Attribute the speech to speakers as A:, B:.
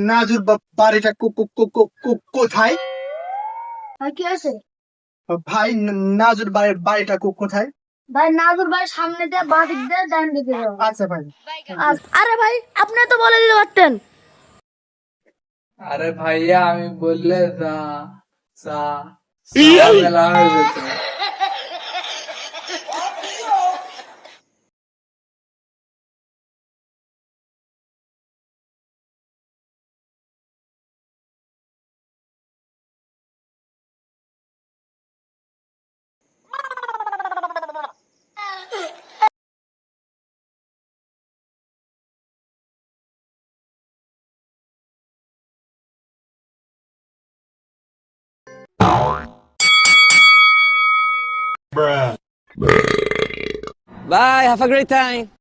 A: নাজুর বাড়িটা কোথায়?
B: ভাই কি আছে?
A: ভাই নাজুর বাড়িটা কোথায়?
B: ভাই নাজুর ভাই সামনে দিয়ে বাঁ দিক দিয়ে ডান দিকে যাও।
A: আচ্ছা ভাই।
B: আরে ভাই আপনি তো বলে দিতে পারতেন।
C: আরে ভাইয়া আমি বললে যা ঝামেলা হয়ে যেত।
D: Bye, have a great time.